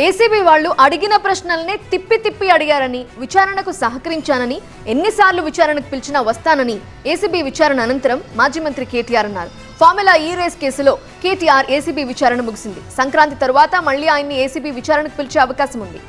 ACB వాళ్ళు అడిగిన ప్రశ్నల్ని తిప్పి తిప్పి అడిగారని, విచారణకు సహకరించానని, ఎన్నిసార్లు విచారణకు పిలిచినా వస్తానని ఏసీబీ విచారణ అనంతరం మాజీ మంత్రి కేటీఆర్ అన్నారు. ఫార్ములా ఈ రేస్ కేసులో కేటీఆర్ ఏసీబీ విచారణ ముగిసింది. సంక్రాంతి తరువాత మళ్లీ ఆయన్ని ఏసీబీ విచారణకు పిలిచే అవకాశం ఉంది.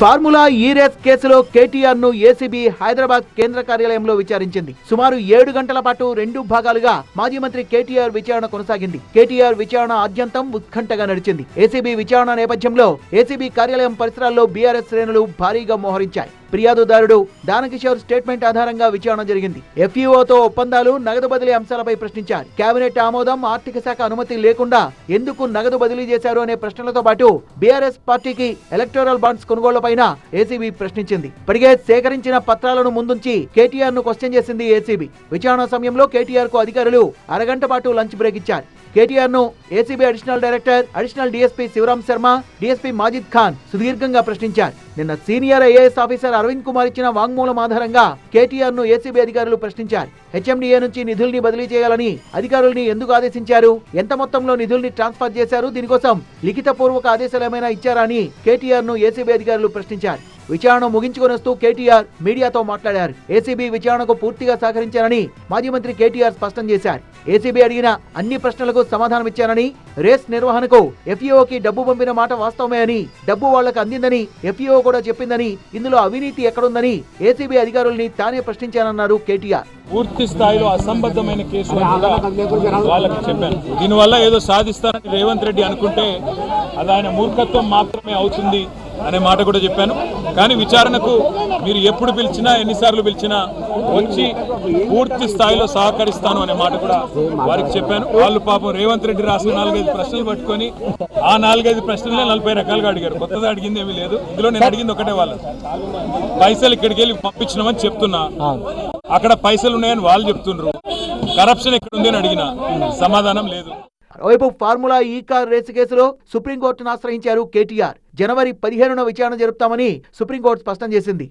ఫార్ములా ఈ రేస్ కేసులో కేటీఆర్ ను ఏసీబీ హైదరాబాద్ కేంద్ర కార్యాలయంలో విచారించింది. సుమారు 7 గంటల పాటు 2 భాగాలుగా మాజీ మంత్రి కేటీఆర్ విచారణ కొనసాగింది. కేటీఆర్ విచారణ ఆద్యంతం ఉత్కంఠగా నడిచింది. ఏసీబీ విచారణ నేపథ్యంలో ఏసీబీ కార్యాలయం పరిసరాల్లో బీఆర్ఎస్ శ్రేణులు భారీగా మోహరించాయి. ఫిర్యాదుదారుడు దానకిషోర్ స్టేట్మెంట్ ఆధారంగా విచారణ జరిగింది. ఎఫ్ఈఓతో ఒప్పందాలు, నగదు బదిలీ అంశాలపై ప్రశ్నించారు. కేబినెట్ ఆమోదం, ఆర్థిక శాఖ అనుమతి లేకుండా ఎందుకు నగదు బదిలీ చేశారు అనే ప్రశ్నలతో పాటు బీఆర్ఎస్ పార్టీకి ఎలక్టోరల్ బాండ్స్ కొనుగోళ్లపైన ఏసీబీ ప్రశ్నించింది. ఇప్పటికే సేకరించిన పత్రాలను ముందుంచి కేటీఆర్ ను క్వశ్చన్ చేసింది ఏసీబీ. విచారణ సమయంలో కేటీఆర్ కు అధికారులు అరగంట పాటు లంచ్ బ్రేక్ ఇచ్చారు. కేటీఆర్ ను ACB additional director, additional DSP Sivaram Sharma, DSP Majid Khan సుదీర్ఘంగా ప్రశ్నించారు. నిన్న senior IAS officer Arvind Kumar ఇచ్చిన వాంగ్మూలం ఆధారంగా కేటీఆర్ ను ఏసీబీ అధికారులు ప్రశ్నించారు. హెచ్ఎండిఏ నుంచి నిధుల్ని బదిలీ చేయాలని అధికారుల్ని ఎందుకు ఆదేశించారు, ఎంత మొత్తంలో నిధుల్ని ట్రాన్స్ఫర్ చేశారు, దీనికోసం లిఖితపూర్వక ఆదేశాలు ఏమైనా ఇచ్చారా అని కేటీఆర్ ను ఏసీబీ అధికారులు ప్రశ్నించారు. విచారణ ముగించుకొని వస్తూ కేటీఆర్ మీడియాతో మాట్లాడారు. ఏసీబీ విచారణకు పూర్తిగా సహకరించారని మాజీ మంత్రి కేటీఆర్ స్పష్టం చేశారు. ఏసీబీ అడిగిన అన్ని ప్రశ్నలకు సమాధానమిచ్చానని, రేస్ నిర్వహణకు ఎఫ్ఈఓకి డబ్బు పంపిన మాట వాస్తవమే అని, డబ్బు వాళ్లకు అందిందని ఎఫ్ఈఓ కూడా చెప్పిందని, ఇందులో అవినీతి ఎక్కడుందని ఏసీబీ అధికారుల్ని తానే ప్రశ్నించానన్నారు కేటీఆర్. పూర్తి స్థాయిలో అసంబద్ధమైన కేసు వాళ్ళకి చెప్పాను. దీనివల్ల ఏదో సాధిస్తానని రేవంత్ రెడ్డి అనుకుంటే అది ఆయన మూర్ఖత్వం మాత్రమే అవుతుంది అనే మాట కూడా చెప్పాను. కానీ విచారణకు మీరు ఎప్పుడు పిలిచినా, ఎన్నిసార్లు పిలిచినా వచ్చి పూర్తి స్థాయిలో సహకరిస్తాను అనే మాట కూడా వారికి చెప్పాను. వాళ్ళు పాపం రేవంత్ రెడ్డి రాసిన 4-5 ప్రశ్నలు పట్టుకొని ఆ 4-5 ప్రశ్నలే 40 రకాలుగా అడిగారు. కొత్తగా అడిగింది ఏమీ లేదు. ఇందులో నేను అడిగింది ఒకటే, వాళ్ళు పైసలు ఇక్కడికి వెళ్ళి పంపించినామని చెప్తున్నా, అక్కడ పైసలు ఉన్నాయని వాళ్ళు చెప్తున్నారు. కరప్షన్ ఎక్కడుంది అని అడిగినా సమాధానం లేదు. మరోవైపు ఫార్ములా ఈ కార్ రేసు కేసులో సుప్రీంకోర్టును ఆశ్రయించారు కేటీఆర్. జనవరి 15న విచారణ జరుపుతామని సుప్రీంకోర్టు స్పష్టం చేసింది.